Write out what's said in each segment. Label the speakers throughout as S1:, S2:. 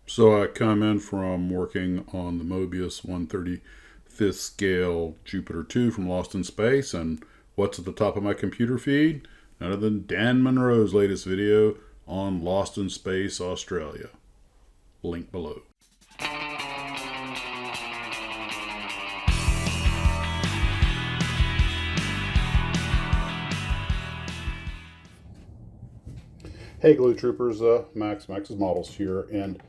S1: So I come in from working on the Mobius 1/35th scale Jupiter 2 from Lost in Space, and what's at the top of my computer feed? None other than Dan Munro's latest video on Lost in Space Australia. Link below. Hey Glue Troopers, Max's Models here, and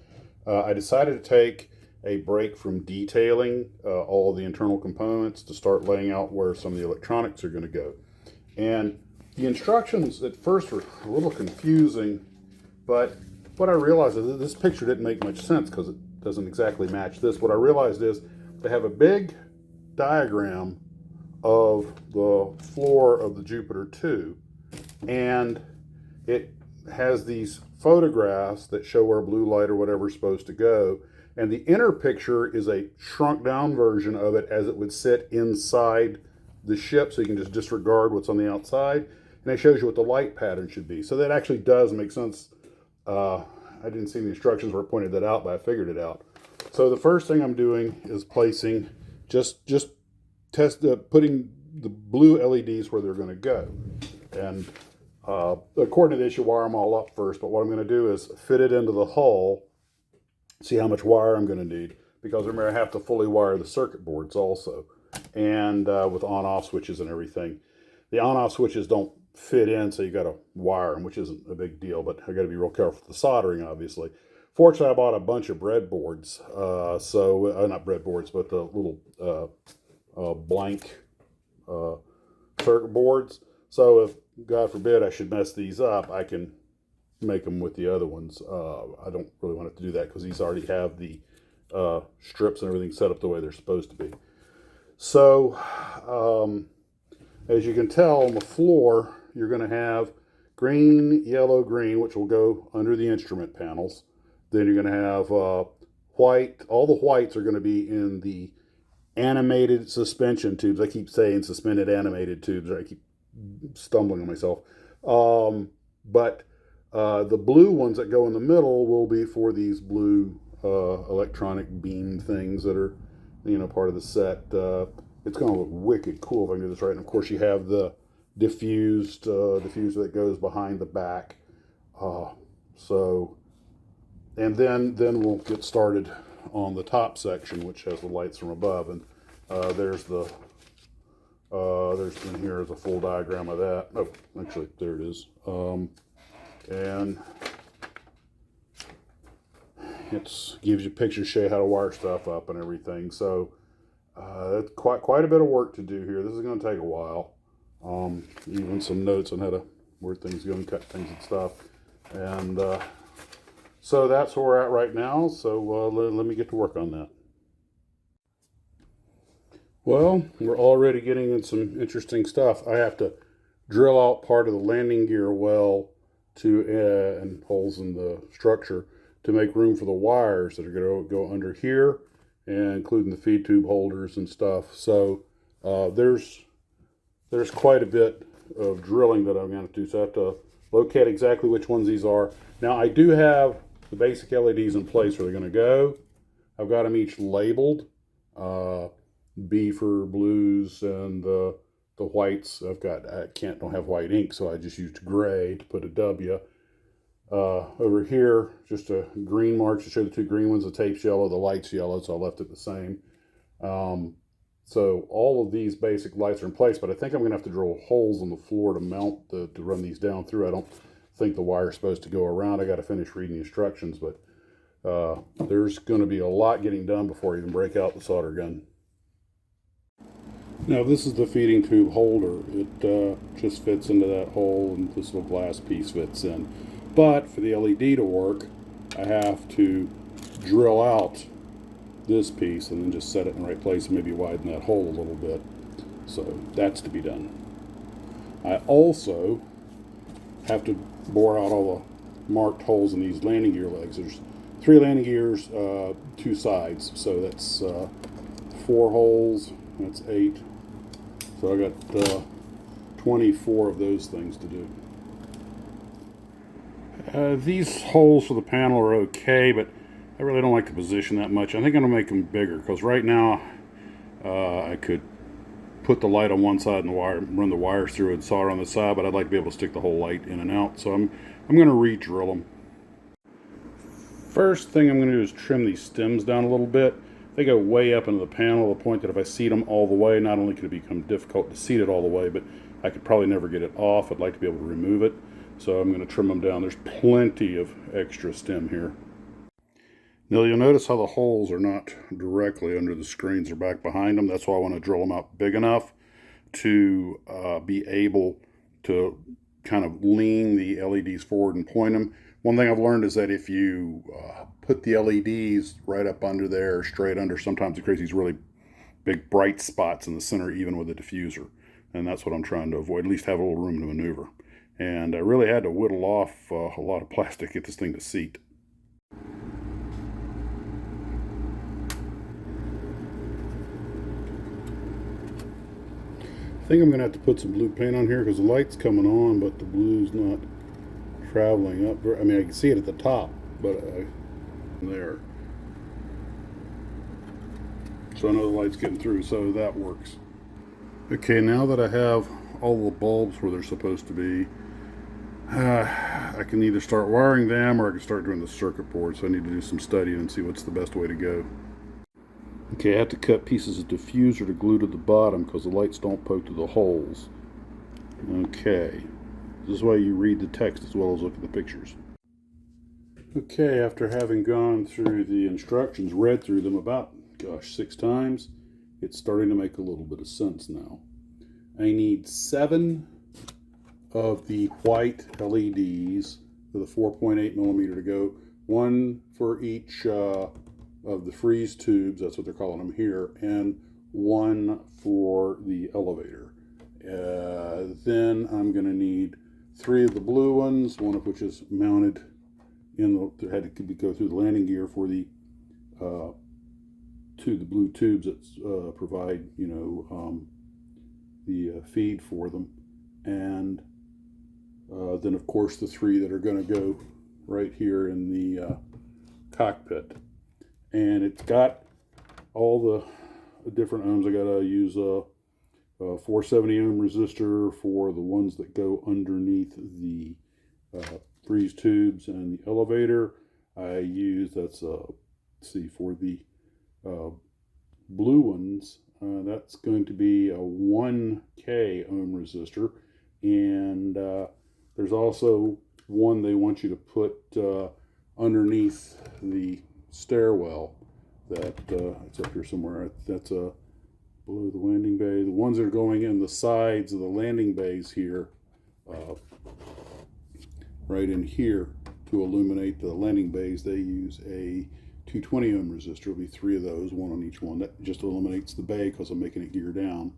S1: I decided to take a break from detailing all of the internal components to start laying out where some of the electronics are going to go. And the instructions at first were a little confusing, but what I realized is that this picture didn't make much sense because it doesn't exactly match this. What I realized is they have a big diagram of the floor of the Jupiter 2, and it has these photographs that show where blue light or whatever is supposed to go, and the inner picture is a shrunk down version of it as it would sit inside the ship, so you can just disregard what's on the outside, and it shows you what the light pattern should be. So that actually does make sense. I didn't see the instructions where it pointed that out, but I figured it out. So the first thing I'm doing is placing putting the blue LEDs where they're going to go. And according to this, you wire them all up first, but what I'm going to do is fit it into the hull, see how much wire I'm going to need, because remember, I have to fully wire the circuit boards also, and with on-off switches and everything. The on-off switches don't fit in, so you got to wire them, which isn't a big deal, but I got to be real careful with the soldering, obviously. Fortunately, I bought a bunch of breadboards, not breadboards, but the little blank circuit boards. So if, God forbid, I should mess these up, I can make them with the other ones. I don't really want to do that because these already have the strips and everything set up the way they're supposed to be. So, as you can tell on the floor, you're going to have green, yellow, green, which will go under the instrument panels. Then you're going to have white. All the whites are going to be in the animated suspension tubes. I keep saying suspended animated tubes. I keep stumbling on myself. But the blue ones that go in the middle will be for these blue electronic beam things that are, part of the set. It's going to look wicked cool if I can do this right. And of course, you have the diffuser that goes behind the back. And then we'll get started on the top section, which has the lights from above. And there's in here is a full diagram of that. Oh, actually, there it is. And it gives you pictures, show you how to wire stuff up and everything. So that's quite a bit of work to do here. This is going to take a while. Even some notes on where things go and cut things and stuff. And so that's where we're at right now. So let me get to work on that. Well, we're already getting in some interesting stuff. I have to drill out part of the landing gear well and holes in the structure to make room for the wires that are going to go under here, and including the feed tube holders and stuff. So there's quite a bit of drilling that I'm going to have to do. So I have to locate exactly which ones these are. Now I do have the basic LEDs in place where they're going to go. I've got them each labeled. B for blues, and the whites don't have white ink, so I just used gray to put a W. Over here, just a green mark to show the two green ones. The tape's yellow, the light's yellow, so I left it the same. So all of these basic lights are in place, but I think I'm going to have to drill holes in the floor to mount to run these down through. I don't think the wire's supposed to go around. I got to finish reading the instructions, but there's going to be a lot getting done before I even break out the solder gun. Now this is the feeding tube holder. It just fits into that hole, and this little glass piece fits in. But for the LED to work, I have to drill out this piece and then just set it in the right place and maybe widen that hole a little bit. So that's to be done. I also have to bore out all the marked holes in these landing gear legs. There's 3 landing gears, 2 sides, so that's 4 holes. That's 8. So I got 24 of those things to do. These holes for the panel are okay, but I really don't like the position that much. I think I'm going to make them bigger because right now I could put the light on one side and the wire, run the wires through and solder on the side, but I'd like to be able to stick the whole light in and out. So I'm going to re-drill them. First thing I'm going to do is trim these stems down a little bit. They go way up into the panel to the point that if I seat them all the way, not only could it become difficult to seat it all the way, but I could probably never get it off. I'd like to be able to remove it. So I'm going to trim them down. There's plenty of extra stem here. Now you'll notice how the holes are not directly under the screens. They're back behind them. That's why I want to drill them out big enough to be able to kind of lean the LEDs forward and point them. One thing I've learned is that if you put the LEDs right up under there, straight under, sometimes it creates these really big bright spots in the center, even with the diffuser. And that's what I'm trying to avoid, at least have a little room to maneuver. And I really had to whittle off a lot of plastic to get this thing to seat. I think I'm going to have to put some blue paint on here because the light's coming on, but the blue's not traveling up. I mean, I can see it at the top, but there. So I know the light's getting through, so that works. Okay, now that I have all the bulbs where they're supposed to be, I can either start wiring them or I can start doing the circuit board. So I need to do some studying and see what's the best way to go. Okay, I have to cut pieces of diffuser to glue to the bottom because the lights don't poke through the holes. Okay, this is why you read the text as well as look at the pictures. Okay, after having gone through the instructions, read through them about, 6 times, it's starting to make a little bit of sense now. I need 7 of the white LEDs with a 4.8 millimeter to go, 1 for each of the freeze tubes, that's what they're calling them here, and 1 for the elevator. Then I'm going to need 3 of the blue ones, one of which is mounted in the, had to go through the landing gear for the the blue tubes that provide, the feed for them, and then of course the 3 that are going to go right here in the cockpit. And it's got all the different ohms. I got to use a 470 ohm resistor for the ones that go underneath the freeze tubes and the elevator. I use, that's for the blue ones, that's going to be a 1K ohm resistor. And there's also one they want you to put underneath the stairwell that it's up here somewhere. That's below the landing bay. The ones that are going in the sides of the landing bays here, right in here to illuminate the landing bays, they use a 220 ohm resistor. It'll be 3 of those, 1 on each one. That just illuminates the bay because I'm making it gear down.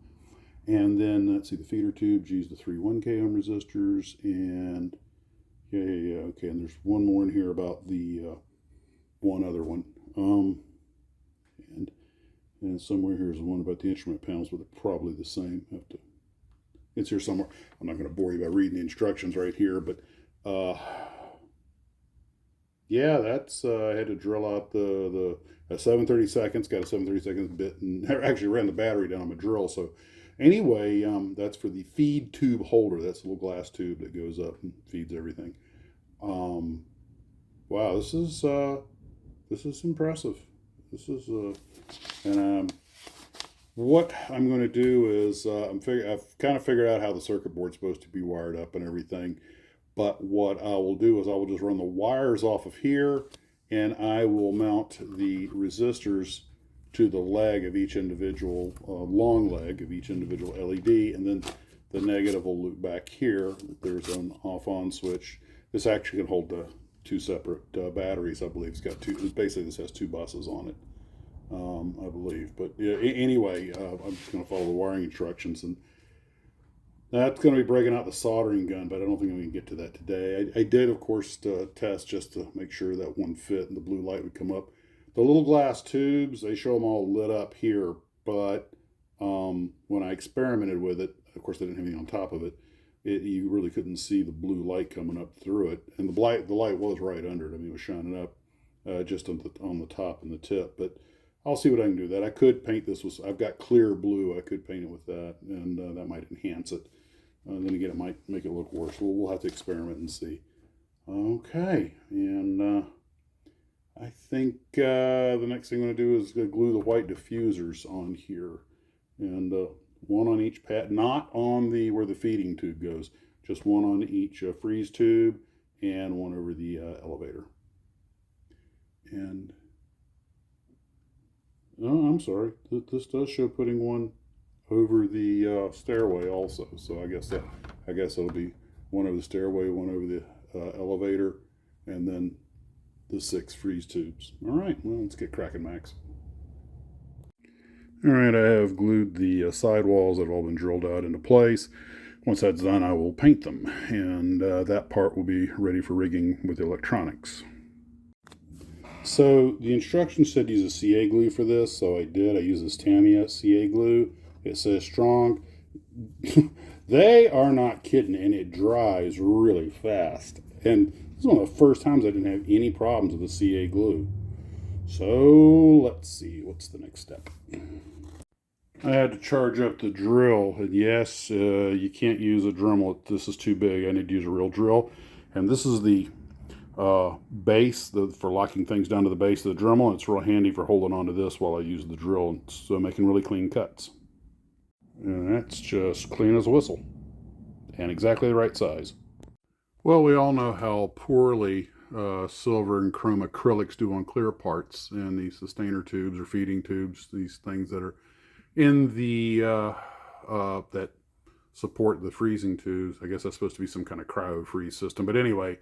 S1: And then let's see, the feeder tubes use the 3 1K ohm resistors, and okay, and there's one more in here about the one other one, and somewhere here's one about the instrument panels, but they're probably the same. It's here somewhere. I'm not going to bore you by reading the instructions right here, but yeah, that's I had to drill out the 730 seconds, got a 730 seconds bit, and I actually ran the battery down on my drill. So anyway, that's for the feed tube holder. That's a little glass tube that goes up and feeds everything. Wow, this is impressive. This is and what I'm going to do is I've kind of figured out how the circuit board's supposed to be wired up and everything. But what I will do is I will just run the wires off of here, and I will mount the resistors to the leg of each individual, long leg of each individual LED, and then the negative will loop back here. There's an off-on switch. This actually can hold 2 separate batteries, I believe. It's got 2, basically this has 2 buses on it, I believe. But yeah, anyway, I'm just going to follow the wiring instructions, and that's going to be breaking out the soldering gun, but I don't think I'm going to get to that today. I did, of course, test just to make sure that one fit and the blue light would come up. The little glass tubes, they show them all lit up here, but when I experimented with it, of course, they didn't have anything on top of it. You really couldn't see the blue light coming up through it, and the light was right under it. I mean, it was shining up. just on the top and the tip. But I'll see what I can do. That I could paint this with. I've got clear blue. I could paint it with that, and that might enhance it. Then again, it might make it look worse. We'll have to experiment and see. Okay, and I think the next thing I'm going to do is glue the white diffusers on here, and one on each pad, not on the where the feeding tube goes, just one on each freeze tube and one over the elevator. And oh, I'm sorry, this does show putting one over the stairway also. So I guess it'll be one over the stairway, one over the elevator, and then the 6 freeze tubes. All right, well, let's get cracking, Max. All right, I have glued the sidewalls that have all been drilled out into place. Once that's done, I will paint them, and that part will be ready for rigging with the electronics. So the instructions said use a CA glue for this, so I did. I used this Tamiya CA glue. It says strong. They are not kidding, and it dries really fast. And this is one of the first times I didn't have any problems with the CA glue. So let's see, what's the next step? I had to charge up the drill, and yes, you can't use a Dremel. This is too big. I need to use a real drill. And this is the base for locking things down to the base of the Dremel, and it's real handy for holding onto this while I use the drill, so making really clean cuts. And that's just clean as a whistle, and exactly the right size. Well, we all know how poorly silver and chrome acrylics do on clear parts, and these sustainer tubes or feeding tubes, these things that are in the that support the freezing tubes. I guess that's supposed to be some kind of cryo freeze system, but anyway,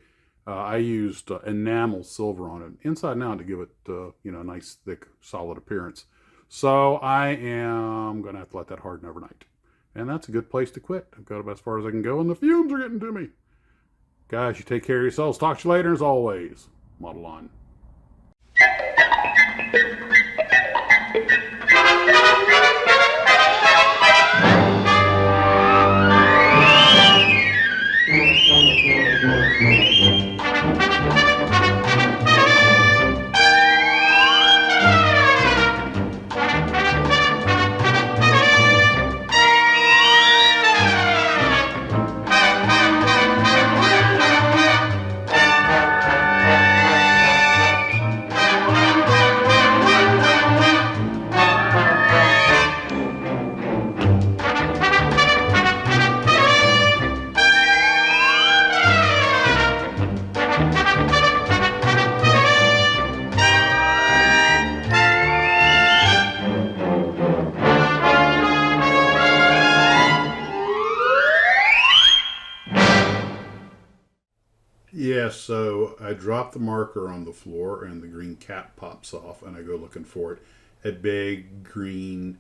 S1: I used enamel silver on it, inside and out, to give it a nice thick solid appearance. So I am gonna have to let that harden overnight, and that's a good place to quit. I've got about as far as I can go, and the fumes are getting to me. Guys, you take care of yourselves. Talk to you later. As always, Model On. Yeah, so I drop the marker on the floor and the green cap pops off, and I go looking for it. A big green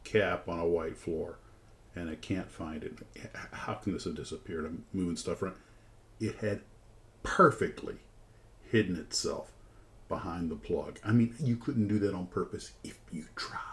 S1: cap on a white floor, and I can't find it. How can this have disappeared? I'm moving stuff around. It had perfectly hidden itself behind the plug. I mean, you couldn't do that on purpose if you tried.